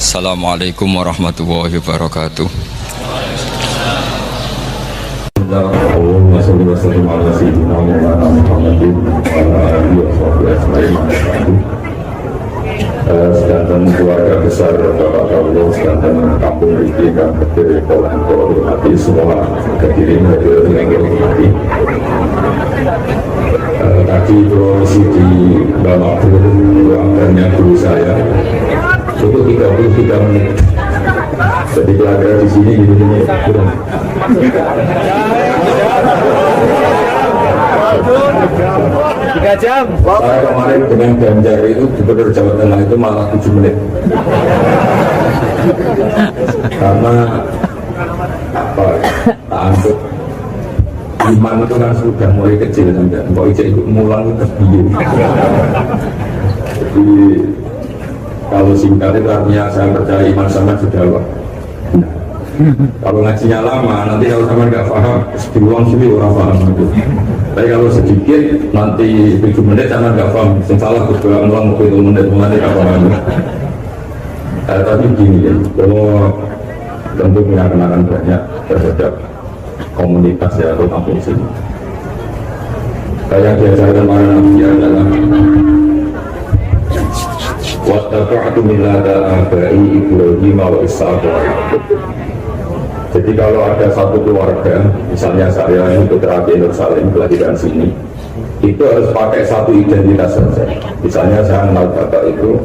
Assalamualaikum warahmatullahi wabarakatuh. Allahumma sholli wa sallim ala sayyidina Muhammadin wa ala alihi wa sahbihi ajma'in. Sedangkan keluarga besar Bapak Kaulo, sedangkan kampung Riki, Kang Ketir, Polan, hormati semua hadirin yang hormati. Tadi promosi di Bapak Guru, akhirnya guru saya cukup 33 menit. Jadi keluarga di sini gini kurang. 3 jam. Saya kemarin dengan Ganjar itu Gubernur Jawa Tengah itu malah 7 menit. Karena apa? Tak anggap iman itu kan sudah mulai kecil sampai kok ijek ikut mulang itu terbiut. Jadi kalau singkat itu artinya saya percaya iman sama sudah wah. Kalau ngajinya lama, nanti kalau sama nggak paham, diulang sini orang paham itu. Tapi kalau sedikit, nanti 7 menit sama nggak paham. Yang salah berulang mau 7 menit, nanti nggak paham. Tapi gini ya, kalau tentu punya kenangan banyak terhadap komunitas ya atau kampung sini. Kayak diajarkan para nabi adalah wattaba'tu millata abai Ibrahim wa Ishaq wa Yaqub. Jadi kalau ada satu keluarga, misalnya saya ini putra Nur Salim kelahiran sini, itu harus pakai satu identitas saja. Misalnya saya kenal bapak itu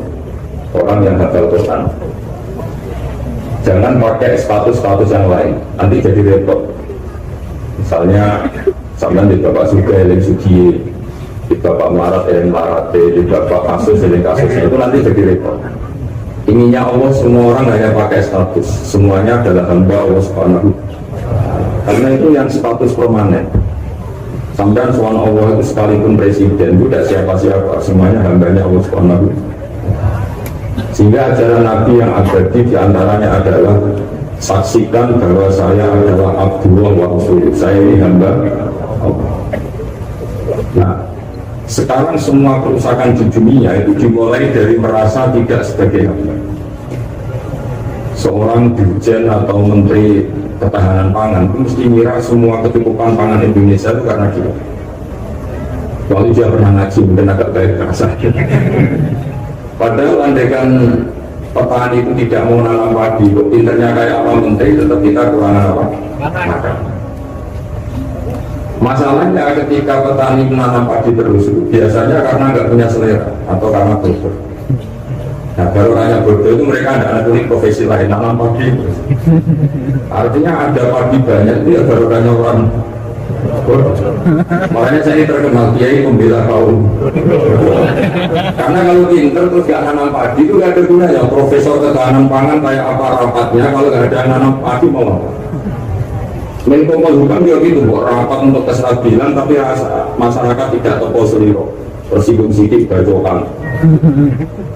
orang yang hafal Quran. Jangan pakai status-status yang lain, nanti jadi repot. Misalnya sampai di bapak Suga, Eling Sugiye, di bapak Marat, Eling Marate, di bapak Kasus, Eling Kasusnya, itu nanti jadi repot. Inginnya Allah semua orang hanya pakai status, semuanya adalah hamba Allah Subhanahu. Karena itu yang status permanen. Sampai soal Allah itu sekalipun presiden itu tidak siapa-siapa, semuanya hambanya Allah Subhanahu. Sehingga ajaran Nabi yang abadi diantaranya adalah saksikan bahwa saya adalah Abdullah wa Rasulullah. Saya ini hamba Allah. Nah, sekarang semua kerusakan di dunia itu dimulai dari merasa tidak sebagai hamba. Seorang dirjen atau menteri ketahanan pangan itu mesti ngira semua kecukupan pangan Indonesia itu karena dia. Kalau dia pernah ngaji mungkin agak baik rasa. Padahal andaikan petani itu tidak mau nanam padi, pinternya kayak apa menteri, tetap kita kurang apa? Makan. Masalahnya ketika petani menanam padi terus biasanya karena nggak punya selera atau karena bodoh. Nah baru hanya bodoh itu mereka tidak ada profesi lain nanam padi. Artinya ada padi banyak itu ya baru hanya orang bodoh. Makanya saya terkenal kiai pembela kaum. Karena kalau pinter terus nggak nanam padi itu nggak ada gunanya. Profesor ketahanan pangan kayak apa rapatnya kalau nggak ada nanam padi mau apa? Menko Polhukam juga gitu, rapat untuk kestabilan tapi masyarakat tidak topo seliro, tersinggung sidik bacokan,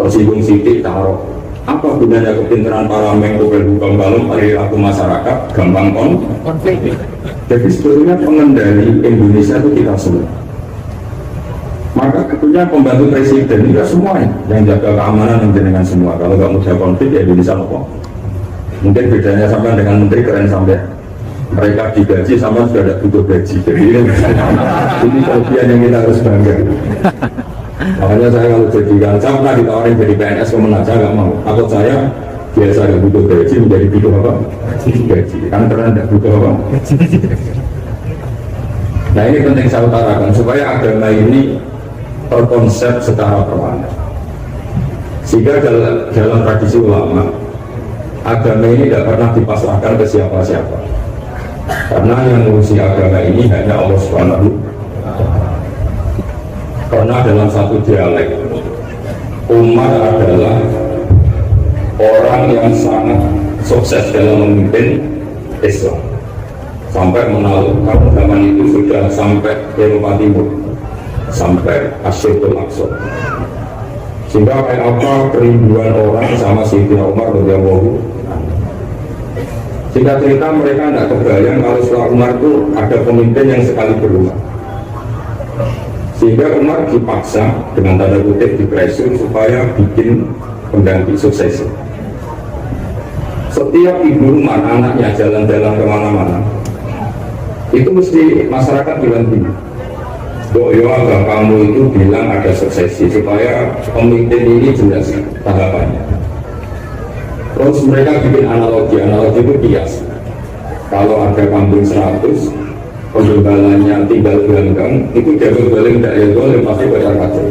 tersinggung sidik taruh. Apa gunanya kepintaran para Menko Polhukam kalau perilaku masyarakat gampang konflik? Jadi sebetulnya pengendali Indonesia itu kita semua. Maka tentunya pembantu presiden juga semuanya yang jaga keamanan dengan semua. Kalau nggak mudah konflik ya Indonesia apa? Mungkin bedanya sampai dengan menteri keren sampai mereka digaji sama sudah ada butuh gaji. Jadi ini kelebihan yang kita harus bangga. Makanya saya kalau jadi saya pernah ditawarin jadi PNS kemenang, saya nggak mau. Takut saya biasa nggak butuh gaji menjadi butuh apa? Gaji. Kan karena tidak butuh apa? Nah ini penting saya utarakan supaya agama ini terkonsep secara permanen. Sehingga dalam tradisi ulama agama ini tidak pernah dipasrahkan ke siapa-siapa. Karena yang mengurusi agama ini hanya Allah Subhanahu. Karena dalam satu dialek Umar adalah orang yang sangat sukses dalam memimpin Islam sampai menaklukkan zaman itu sudah sampai ke Eropa Timur sampai Asyidul Aqsa. Sehingga kayak apa kerinduan orang sama Sayyidina Umar radhiyallahu. Singkat cerita mereka tidak kebayang kalau setelah Umar itu ada pemimpin yang sekali berubah. Sehingga Umar dipaksa dengan tanda kutip dipressure supaya bikin pengganti sukses. setiap ibu rumah anaknya jalan-jalan kemana-mana, itu mesti masyarakat bilang gini, yo agak kamu itu bilang ada suksesi supaya pemimpin ini jelas tahapannya. Terus mereka bikin analogi itu kias. Kalau ada kambing 100, penggembalanya tinggal ganggang, itu jago baling tidak ya boleh pasti bayar kacau.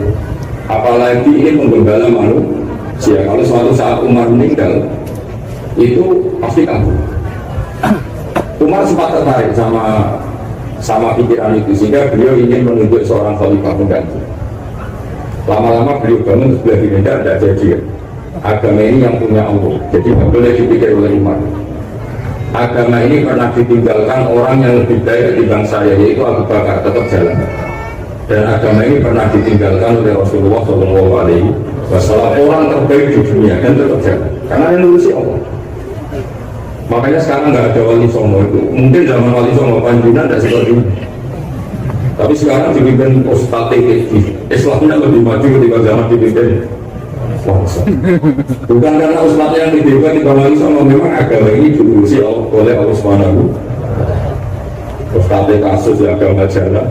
Apalagi ini penggembala manusia. Kalau suatu saat Umar meninggal, itu pasti kabur. Umar sempat tertarik sama pikiran itu, sehingga beliau ingin menunjuk seorang khalifah pengganti. Lama-lama beliau bangun sebelah diri, tidak jadi. Agama ini yang punya Allah, jadi tidak boleh dipikir oleh Umar. Agama ini pernah ditinggalkan orang yang lebih baik di bangsa saya, yaitu Abu Bakar, tetap jalan. Dan agama ini pernah ditinggalkan oleh Rasulullah SAW, orang terbaik di dunia, dan tetap jalan. Karena yang ngurusi Allah. Makanya sekarang nggak ada wali songo itu. Mungkin zaman wali songo Panjunan tidak seperti ini. Tapi sekarang dipimpin Ustadz TKI, Islamnya lebih maju ketika zaman dipimpin. Bukan karena Ustadz yang didewa di wali songo, memang agama ini diurusi oleh Allah Subhanahu. Ustadz kasus ya agama jalan.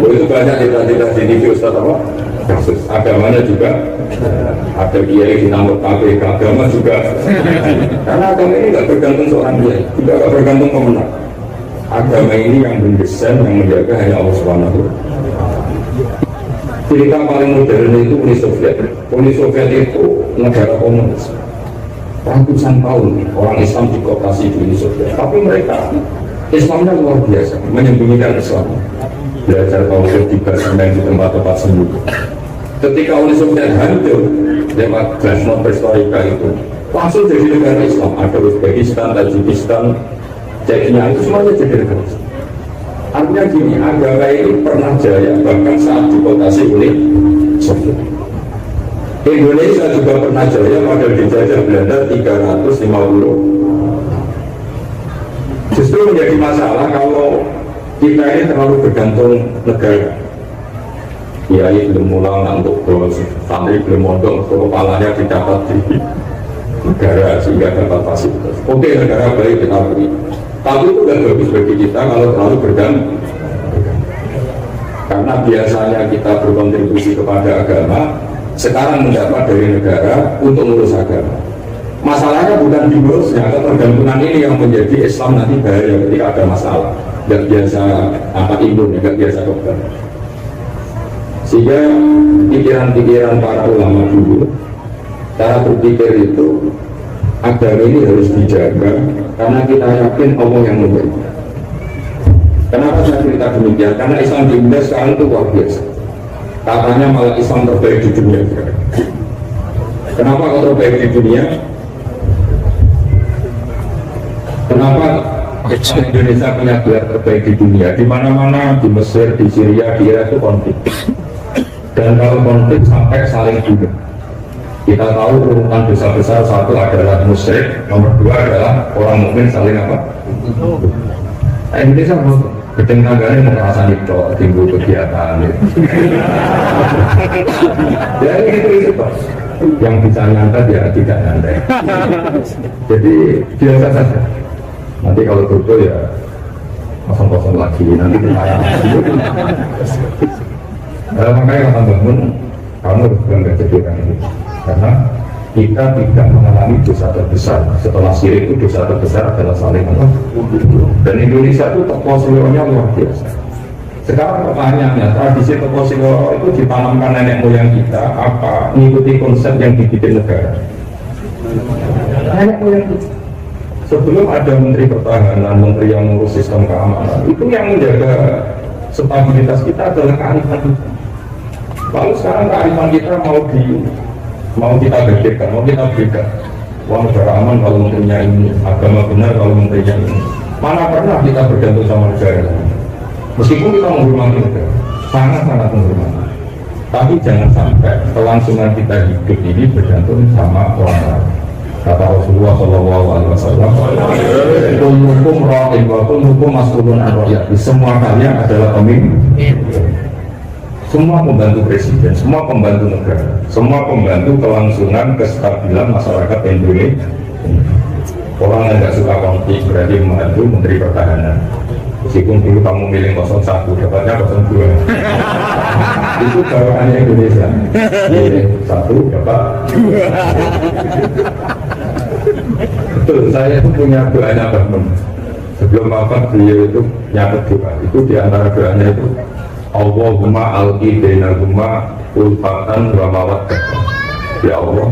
Itu banyak cerita-cerita di TV Ustadz apa? Kasus agamanya juga ada kiai dinamuk KPK, agama juga. Karena agama ini nggak bergantung seorang kiai, juga nggak bergantung pemenang. Agama ini yang mendesain, yang menjaga hanya Allah Subhanahu. Cerita paling modern itu Uni Soviet. Uni Soviet itu negara komunis. Ratusan tahun orang Islam dikooptasi di Uni Soviet, tapi mereka Islamnya luar biasa, menyembunyikan Islam. Belajar tauhid di basement di tempat-tempat sembunyi. Ketika Uni Soviet hancur lewat glasnost perestroika itu, langsung jadi negara Islam. Ada Uzbekistan, Tajikistan, Chechnya, itu semuanya jadi negara Islam. Artinya gini, agama ini pernah jaya bahkan saat dikooptasi Uni Soviet. Indonesia juga pernah jaya pada dijajah Belanda 350. Justru menjadi masalah kalau kita ini terlalu bergantung negara. Kiai belum mulang untuk bos, santri belum mondok, kepalanya didapat di negara sehingga dapat fasilitas. Oke, negara baik kita beri, tapi itu tidak bagus bagi kita kalau terlalu bergantung. Karena biasanya kita berkontribusi kepada agama, sekarang mendapat dari negara untuk ngurus agama. Masalahnya bukan di ngurusnya, ketergantungan ini yang menjadi Islam nanti bahaya ketika ada masalah. Tidak biasa apa imun, tidak biasa dokter. Sehingga pikiran-pikiran para ulama dulu, cara berpikir itu agama ini harus dijaga karena kita yakin Allah yang memberi. Kenapa saya cerita demikian? Karena Islam di Indonesia sekarang itu luar biasa. Katanya malah Islam terbaik di dunia. Kenapa kok terbaik di dunia? Kenapa Islam Indonesia punya gelar terbaik di dunia? Di mana-mana, di Mesir, di Syria, di Irak itu konflik. Dan kalau konflik sampai saling bunuh. Kita tahu urutan dosa besar, satu adalah musyrik, nomor dua adalah orang mukmin saling apa? Indonesia gedeng tangganya mau merasa itu timbul kegiatan. Ya itu Pak. Yang bisa nyantai ya tidak nyantai. Jadi biasa saja. Nanti kalau betul ya kosong-kosong lagi, nanti kita makanya kata bangun, kamu harus bangga jadi orang ini karena kita tidak mengalami dosa terbesar. Setelah syirik itu dosa terbesar adalah saling dan Indonesia itu tokoh-tokohnya luar biasa. Sekarang pertanyaannya, tradisi tokoh-tokoh itu ditanamkan nenek moyang kita apa mengikuti konsep yang dibikin negara? Nenek moyang kita. Sebelum ada menteri pertahanan, menteri yang mengurus sistem keamanan, itu yang menjaga stabilitas kita adalah kearifan kita. Lalu sekarang kearifan kita mau kita bedakan, mau kita berikan. Wah, negara aman kalau menterinya ini, agama benar kalau menterinya ini. Mana pernah kita bergantung sama negara? Meskipun kita menghormati negara, sangat-sangat menghormati. Tapi jangan sampai kelangsungan kita hidup ini bergantung sama orang lain. Kata Rasulullah SAW, "Kullukum ra'in wa kullukum mas'ulun an ra'iyati." Semua kalian adalah pemimpin. Semua pembantu presiden, semua pembantu negara, semua pembantu kelangsungan kestabilan masyarakat Indonesia. Orang yang nggak suka konflik berarti membantu Menteri Pertahanan. Meskipun dulu kamu milih 01, dapatnya 02. Itu bawaannya Indonesia. Milih 1, dapat 2. Betul, saya itu punya doanya Bahmun. Sebelum wafat beliau itu nyatet doa. Itu diantara doanya itu Allahumma alqi bainahuma ulfatan wa mawaddah. Ya Allah,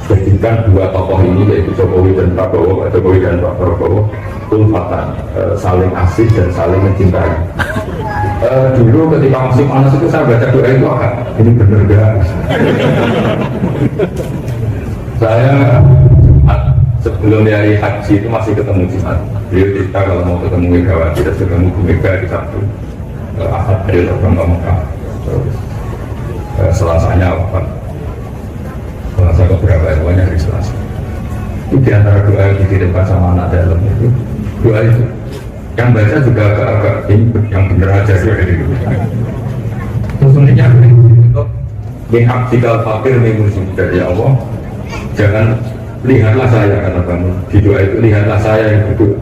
jadikan dua tokoh ini yaitu Jokowi dan Prabowo, ulfatan, saling asih dan saling mencintai. Dulu ketika masih panas itu saya baca doa itu ini benar gak? Saya sebelum dari haji itu masih ketemu Jumat. Beliau cerita kalau mau ketemu Megawati dan ketemu Bu Mega di Sabtu. Ahad beliau terbang ke Mekah. Selasanya wafat. Selasa beberapa banyak hari Selasa. Itu di antara doa yang dikirimkan sama anak dalam itu. Doa itu yang baca juga agak-agak ini yang benar aja doa itu. Terus uniknya untuk mihak jika fakir mengusung dari Allah. Jangan lihatlah saya, kata kamu di doa itu, lihatlah saya yang berdoa.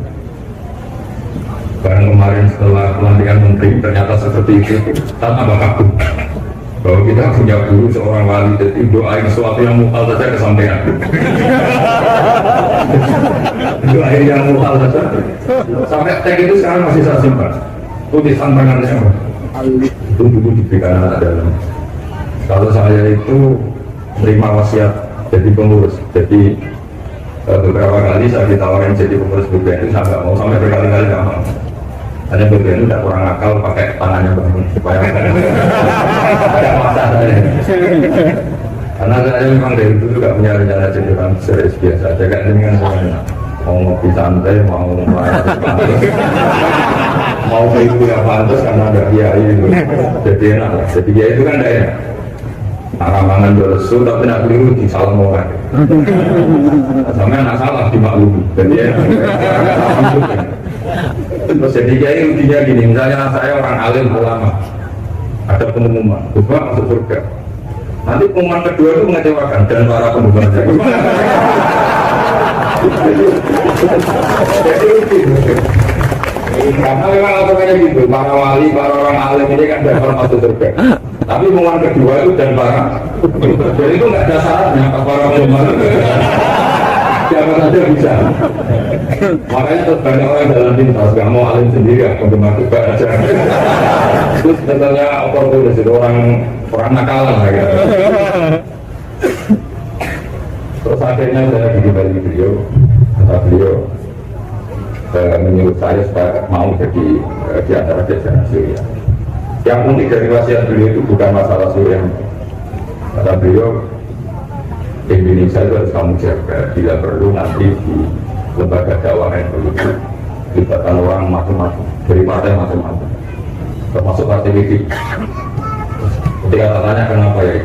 Barang kemarin setelah pelantikan menteri ternyata seperti itu, tak tambah kagum bahwa kita punya guru seorang wali, jadi doain sesuatu yang mukhal saja kesampaian. Doain yang mukhal saja sampai tag itu sekarang masih saya simpan, tulisan tangannya itu dulu diberikan anak dalam. Kalau saya itu terima wasiat jadi pengurus, jadi beberapa kali saya ditawarin jadi pengurus BPN itu saya nggak mau, sampai berkali-kali nggak mau. Hanya BPN itu udah kurang akal pakai tangannya bangun supaya ada masa saya. Karena saya memang dari dulu nggak punya rencana jadi orang serius biasa, jaga dengan semuanya. Mau ngopi santai, mau mau ke ibu yang pantas karena ada kiai itu, jadi enak lah. Jadi kiai itu kan tidak enak. Aramangan dolesu tapi nak keliru di salah orang. Sama anak salah dimaklumi. Jadi terus jadi kiai ruginya gini, misalnya saya orang alim ulama, ada pengumuman, Bapak masuk surga. Nanti pengumuman kedua itu mengecewakan dan para pengumuman jadi rugi. Karena memang aturannya gitu, para wali, para orang alim ini kan dapat masuk surga. Tapi pengumuman kedua itu dan para, jadi itu nggak ada syaratnya para pengumuman. Siapa saja bisa. Makanya terus banyak orang dalam pintas, nggak mau alim sendiri, penggemar juga aja. Itu sebenarnya oportunis, itu orang nakalan lah gitu. Terus akhirnya saya dikembali beliau, kata beliau menyuruh saya supaya mau jadi di antara jajaran Syria. Yang unik dari wasiat beliau itu bukan masalah Syria. Kata beliau, Indonesia itu harus kamu jaga, bila perlu nanti di lembaga dakwah yang begitu libatkan orang macam-macam dari partai macam-macam, termasuk partai politik. Ketika tanya kenapa ya,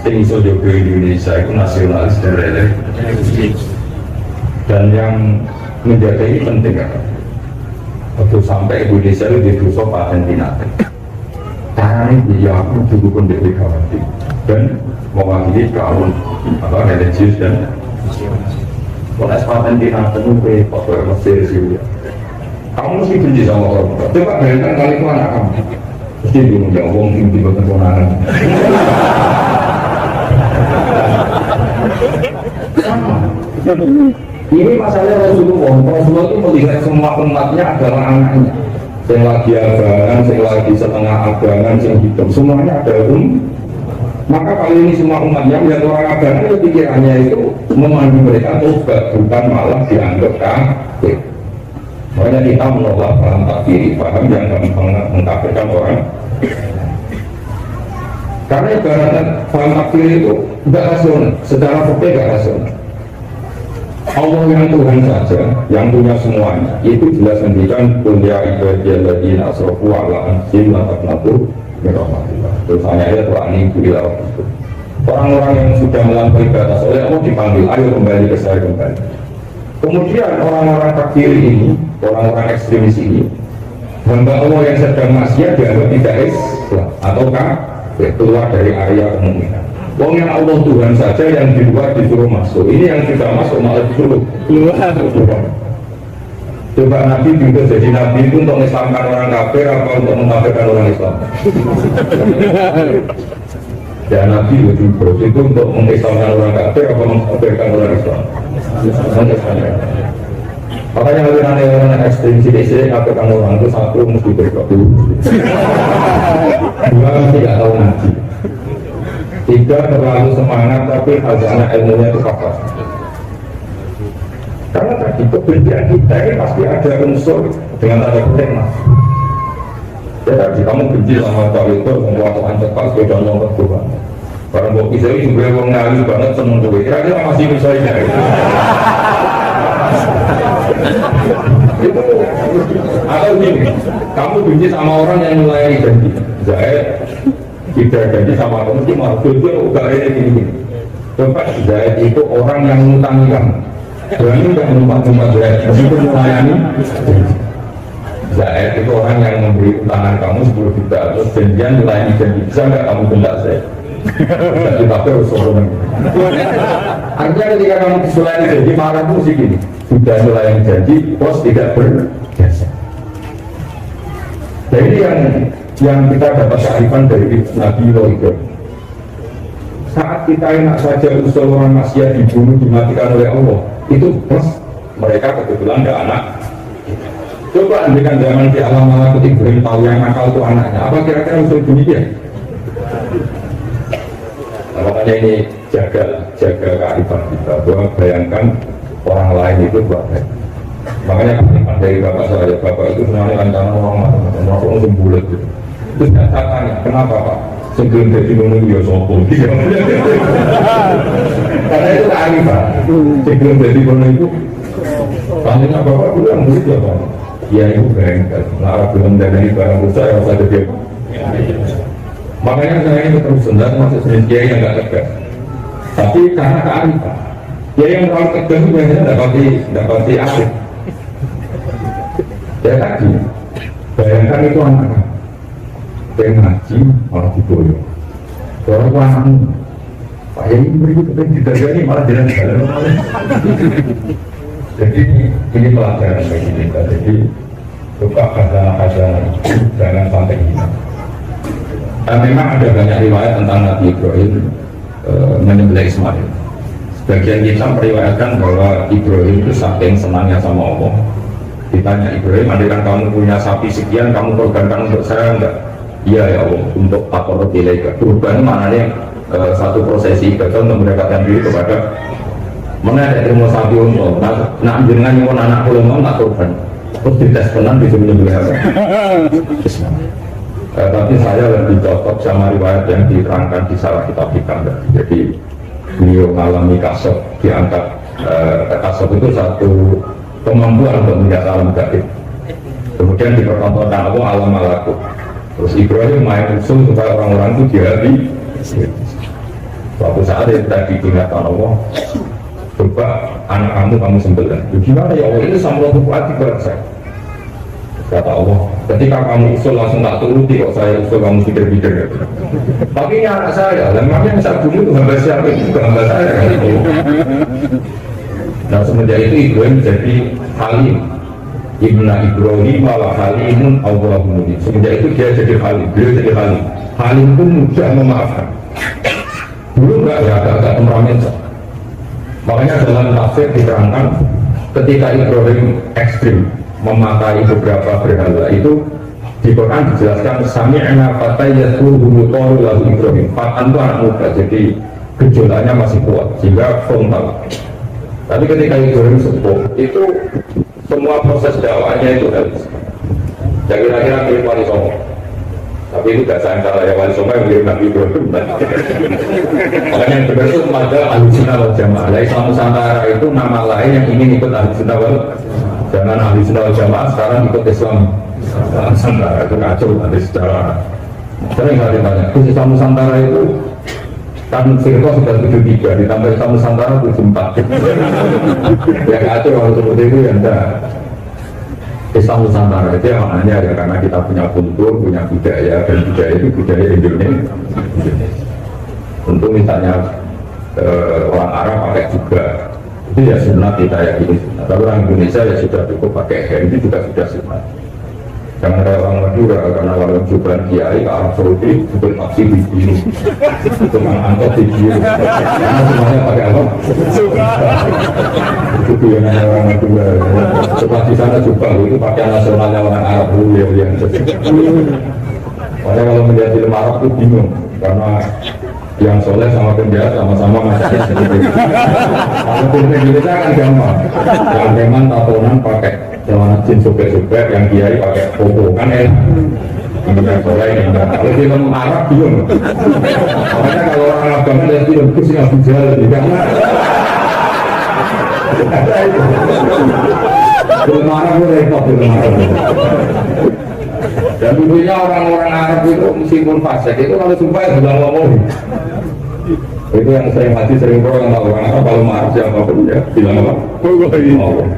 sing iso jaga Indonesia itu nasionalis dan religius, dan yang menjaga ini penting kan. Waktu sampai Indonesia itu didosa Argentina. Caranya dia aku dukung Megawati dan mewakili kaum religius dan oleh Argentina penuh ke Mesir Syria. Kamu mesti benci sama orang. Coba bayangkan kali itu anak kamu. Mesti bingung ya wong sing diboten konangan. Ini masalahnya Rasulullah itu melihat semua umatnya adalah anaknya. Yang lagi abangan, yang lagi setengah abangan, yang hidup, semuanya ada Maka kali ini semua umatnya melihat orang abangan itu pikirannya itu memandu mereka tobat, bukan malah dianggap kafir. Makanya kita menolak paham takfiri, paham yang gampang mengkafirkan orang. Karena ibaratnya paham takfir itu tidak rasional, secara fikih tidak rasional. Allah yang Tuhan saja, yang punya semuanya, itu jelas mendikan punya ibadah lagi nasrofu ala anjim lataknatu mirahmatillah. Terus hanya ayat wa anibu ila rabbikum. Orang-orang yang sudah melampaui batas oleh Allah dipanggil, ayo kembali ke saya kembali. Kemudian orang-orang kafir ini, orang-orang ekstremis ini, hamba Allah yang sedang maksiat dianggap tidak Islam ataukah keluar dari area kemungkinan. Wong yang Allah Tuhan saja yang di luar disuruh masuk. Ini yang sudah masuk malah disuruh keluar. Coba Nabi juga jadi Nabi itu untuk mengislamkan orang kafir apa untuk mengkafirkan orang Islam? Ya Nabi itu untuk mengislamkan orang kafir apa mengkafirkan orang Islam? Makanya kalau orang ekstrim sini kafirkan orang itu satu mesti berdoa. Dua tidak tahu ngaji. Tiga terlalu semangat tapi khazanah ilmunya itu kafir. Karena tadi kebencian kita ini pasti ada unsur dengan tanda kutip mas. Ya tadi kamu benci sama cowok itu, menguasaan cepat sepeda motor juga. Barang mau bisa itu gue mau ngali banget seneng gue. Kira-kira masih bisa ini. Itu atau gini, kamu benci sama orang yang mulai janji. Zahid tidak janji sama kamu mesti malah tujuan udah ini. Coba Zahid itu orang yang mengutangi kamu. Berani nggak menumpang-numpang Zaid meskipun melayani. Zaid itu orang yang memberi utangan kamu 10 juta terus janjian melayani janji, bisa nggak kamu denda Zaid? Jadi tapi harus sombong. Artinya ketika kamu melayani janji marah pun sih gini, sudah melayani janji pos tidak berjasa. Jadi yang kita dapat kearifan dari Nabi Ibrahim, saat kita enak saja usul orang maksiat dibunuh dimatikan oleh Allah, itu plus mereka kebetulan ada anak. Coba andaikan zaman di alam Ibrahim tahu yang nakal itu anaknya, apa kira-kira usul demikian? Nah, makanya ini jaga kearifan kita, bahwa bayangkan orang lain itu baik. Makanya kearifan dari bapak saya, bapak itu semuanya rancangan orang macam-macam, langsung bulat gitu. Terus saya tanya, kenapa Pak? Sebelum jadi ngomong dia sopong karena itu kearifan. Sebelum jadi ngomong itu tanya bapak bilang begitu ya Pak? Ya itu bengkel, larang belum dari barang rusak yang saya jadi. Makanya saya ini terus senang masuk sejenis kiai yang nggak tegas. Tapi karena kearifan, kiai yang terlalu tegas itu biasanya dapati asik. Ya tadi, bayangkan itu anak-anak yang ngaji malah diboyong. Kalau itu anakmu, Pak Yai berikut didagani malah jalan-jalan. Jadi ini pelajaran bagi kita. Jadi coba khazanah jangan sampai hilang. Dan memang ada banyak riwayat tentang Nabi Ibrahim menyembelih Ismail. Sebagian kita meriwayatkan bahwa Ibrahim itu saking senangnya sama Allah. Ditanya Ibrahim, andaikan kamu punya sapi sekian, kamu korbankan untuk saya enggak? Iya ya Allah, untuk takor ilaika. Kurban maknanya satu prosesi ibadah untuk mendekatkan diri kepada mana ada ilmu sapi untuk nak jenengan nyuwun anak kula mau tak kurban. Terus dites penan disuruh nyembelih apa? Tapi saya lebih cocok sama riwayat yang diterangkan di salah kitab hikam. Jadi beliau mengalami kasab, diangkat kasab itu satu kemampuan untuk melihat alam gaib. Kemudian dipertontonkan Allah alam malakut. Terus Ibrahim main usul supaya orang-orang itu dihati. Suatu saat yang tadi diingatkan Allah, coba anak kamu sembelih. Gimana ya Allah, itu sama Allah hati berat saya. Kata Allah, ketika kamu usul langsung tak turuti kok saya usul kamu pikir-pikir. Tapi ini anak saya, dan makanya saya bunuh itu hamba siapa juga hamba saya. Nah semenjak itu Ibrahim jadi halim. Ibna Ibrahim ala halimun Allahumma. Semenjak itu dia jadi halim, beliau jadi halim. Halim pun mudah memaafkan. Dulu enggak ya, agak temperamen. Makanya dalam tafsir diterangkan ketika Ibrahim ekstrim memakai beberapa berhala itu di Quran dijelaskan sami'na fatayyatul humuqalu lalu Ibrahim. Fatan itu anak muda, jadi gejolaknya masih kuat sehingga frontal. Tapi ketika Ibrahim sepuh itu semua proses dakwahnya itu habis. Ya kira-kira mirip Wali Songo. Tapi itu gak salah ya, Wali Songo yang mirip Nabi Ibrahim. Makanya yang benar itu pada Ahlussunnah wal Jamaah. Islam Nusantara itu nama lain yang ingin ikut Ahlussunnah wal Jamaah. Jangan Ahlussunnah wal Jamaah sekarang ikut Islam Nusantara. Itu kacau nanti secara. Sering kali tanya, Islam Nusantara itu kan Firqah sudah 73, ditambah Islam Nusantara 74. Ya kacau kalau seperti itu ya enggak. Islam Nusantara itu yang maknanya ya karena kita punya kultur, punya budaya, dan budaya itu budaya Indonesia. Tentu misalnya orang Arab pakai juga, itu ya sunnah, kita yakini sunnah. Tapi orang Indonesia ya sudah cukup pakai hem, itu juga sudah sunnah. Jangan ada orang Madura, karena orang jubahan kiai ke Arab Saudi super taksi di sini, tukang angkot di sini, karena semuanya pakai apa? Itu yang ada orang Madura. Setelah di sana juga itu pakai nasionalnya orang Arab dulu yang makanya kalau melihat film Arab itu bingung, karena yang soleh sama penjahat sama-sama masaknya sendiri. Kalau film Indonesia kan gampang, yang memang tatonan pakai celana jeans sobek-sobek, yang kiai pakai koko kan enak. Yang soleh ini enggak. Kalau film Arab bingung. Makanya kalau orang abang lihat film itu sih Abu Jahal juga. Film Arab itu repot, film Arab. Dan dulunya orang-orang Arab itu meskipun fasik itu kalau sumpah ya bilang ngomong. Itu yang sering mati sering orang Arab kalau marah siapapun ya bilang apa? Ngomong.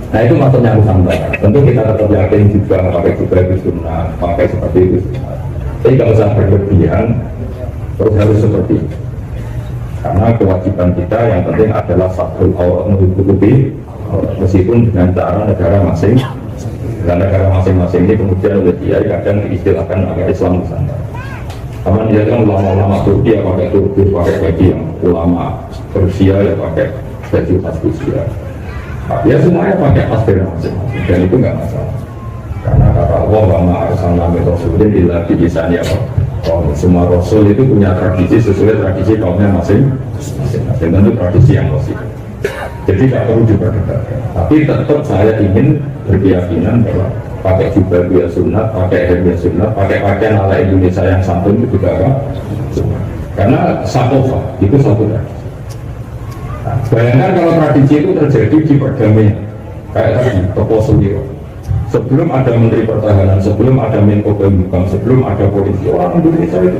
Nah itu maksudnya Nusantara. Tentu kita tetap yakin juga pakai itu sunnah, pakai seperti itu sunnah. Tapi kalau usah berlebihan, terus harus seperti itu. Karena kewajiban kita yang penting adalah satu aurat menutupi, meskipun dengan cara negara masing. Dan negara masing-masing ini kemudian oleh kiai kadang diistilahkan agama Islam Nusantara. Karena dia kan ulama-ulama Turki ya pakai turki, pakai baju yang ulama Persia ya pakai baju khas Rusia. Ya semuanya pakai pasir masing-masing dan itu nggak masalah. Karena kata Allah bahwa arsalna min rasulin illa bi lisani apa? Semua rasul itu punya tradisi sesuai tradisi kaumnya masing-masing. Tentu tradisi yang positif. Jadi tidak perlu diperdebatkan. Tapi tetap saya ingin berkeyakinan bahwa pakai jubah biar sunat, pakai hem biar sunat, pakai pakaian ala Indonesia yang santun itu juga apa? Karena satu itu satu tradisi. Nah, bayangkan kalau tradisi itu terjadi di perdamaian kayak tadi Toko Sudiro. Sebelum ada Menteri Pertahanan, sebelum ada Menko Polhukam, sebelum ada polisi, orang Indonesia itu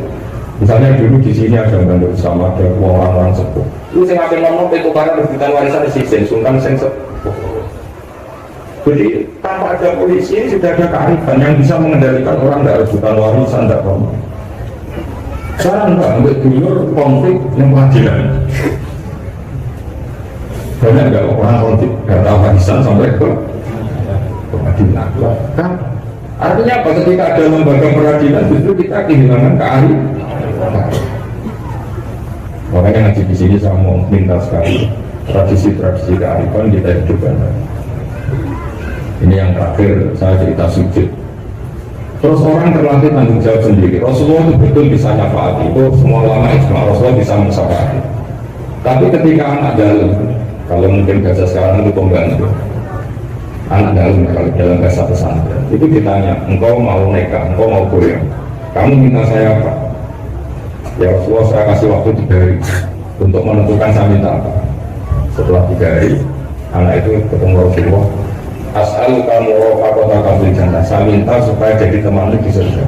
misalnya dulu di sini ada Bandar sama ada orang-orang sepuh. Itu saya akan ngomong itu karena rebutan warisan di sini, Sultan Seng sepuh. Jadi tanpa ada polisi ini sudah ada kearifan yang bisa mengendalikan orang dari rebutan warisan, tidak ngomong. Sekarang enggak, untuk dulu konflik yang pengadilan. Banyak enggak orang konflik data warisan sampai ke pengadilan. Kan? Artinya apa? Ketika ada lembaga peradilan justru kita kehilangan kearifan. Makanya ngaji di sini saya mau minta sekali tradisi-tradisi kearifan kita hidupkan. Ini yang terakhir saya cerita sujud. Terus orang terlatih tanggung jawab sendiri. Rasulullah itu betul bisa nyafaati, itu semua ulama ijma Rasulullah bisa menyafaati. Tapi ketika anak dalam, kalau mungkin bahasa sekarang itu pembantu, anak dalam kalau dalam bahasa pesantren itu ditanya, engkau mau nikah, engkau mau goyang, kamu minta saya apa? Ya Rasulullah saya kasih waktu 3 hari untuk menentukan saya minta apa. Setelah 3 hari anak itu ketemu Rasulullah, as'alu kamu rofaqata kabil jannah, saya minta supaya jadi teman di surga.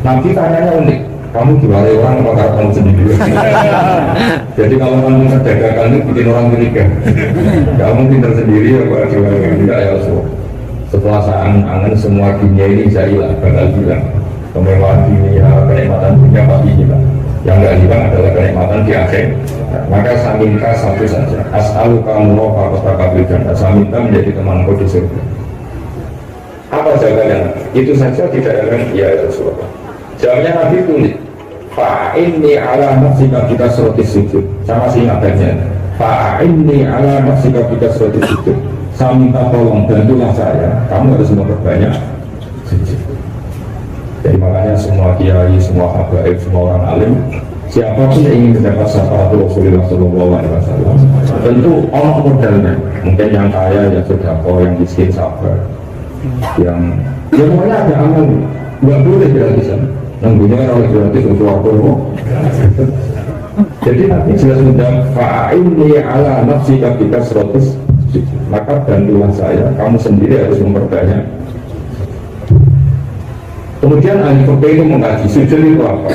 Nabi tanyanya unik, kamu diwarai orang apa karena kamu sendiri? Jadi kalau kamu merdekakan itu bikin orang curiga. Kamu pintar sendiri apa diwarai? Enggak ya Rasulullah. Setelah saya angan semua dunia ini saya hilang, bakal bilang kemewahan dunia, kenikmatan dunia pasti hilang. Yang nggak hilang adalah kenikmatan di akhir. Maka saya minta satu saja, as'alu kamu rofaqata kabil jannah, saya minta menjadi temanku di surga. Apa jawabannya? Itu saja tidak ada ya Rasulullah. Jawabnya Nabi tulis, fa'inni ala nafsika kita serotis sujud. Saya masih ingat aja, fa'inni ala nafsika kita serotis sujud. Saya minta tolong, bantulah saya, kamu harus memperbanyak sujud. Jadi makanya semua kiai, semua habaib, semua orang alim, siapapun yang ingin mendapat syafaat Rasulullah SAW, tentu orang modalnya. Mungkin yang kaya, yang sedekah, yang miskin sabar, yang pokoknya ada amal, nggak boleh gratisan. Nunggunya kalau gratis untuk apa? Jadi nanti jelas menjawab fa'inni ala nafsika bika 100, maka bantulah saya, kamu sendiri harus memperbanyak. Kemudian ahli fikih itu mengkaji sujud itu apa?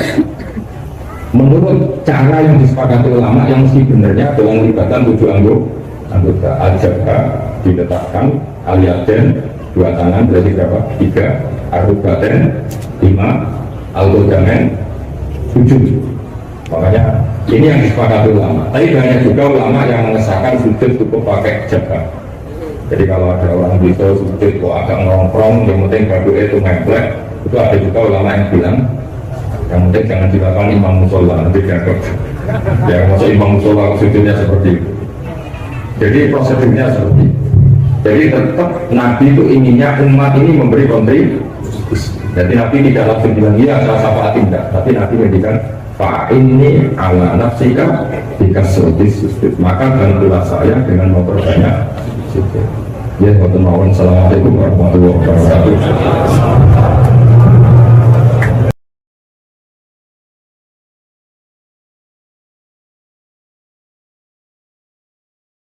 Menurut cara yang disepakati ulama yang mesti benarnya adalah melibatkan 7 anggota. Al-jabha diletakkan, al-yaden 2 tangan berarti berapa? 3, al-rubaten 5, al-qadamen sujud. Makanya ini yang disepakati ulama. Tapi banyak juga ulama yang mengesahkan sujud cukup pakai jaga. Jadi kalau ada orang bisa sujud kok agak nongkrong, yang penting baru itu ngemplek, itu ada juga ulama yang bilang yang penting jangan dilakukan imam musola, nanti dianggap ya maksud imam musola sujudnya seperti itu. Jadi prosedurnya seperti itu. Jadi tetap Nabi itu inginnya umat ini memberi kontribusi. Jadi Nabi tidak langsung bilang iya saya syafaat tidak, tapi Nabi menjadikan Pak ini ala nafsika dikasih sujud, maka bantulah saya dengan memperbanyak sujud. Ya, Assalamualaikum warahmatullahi wabarakatuh.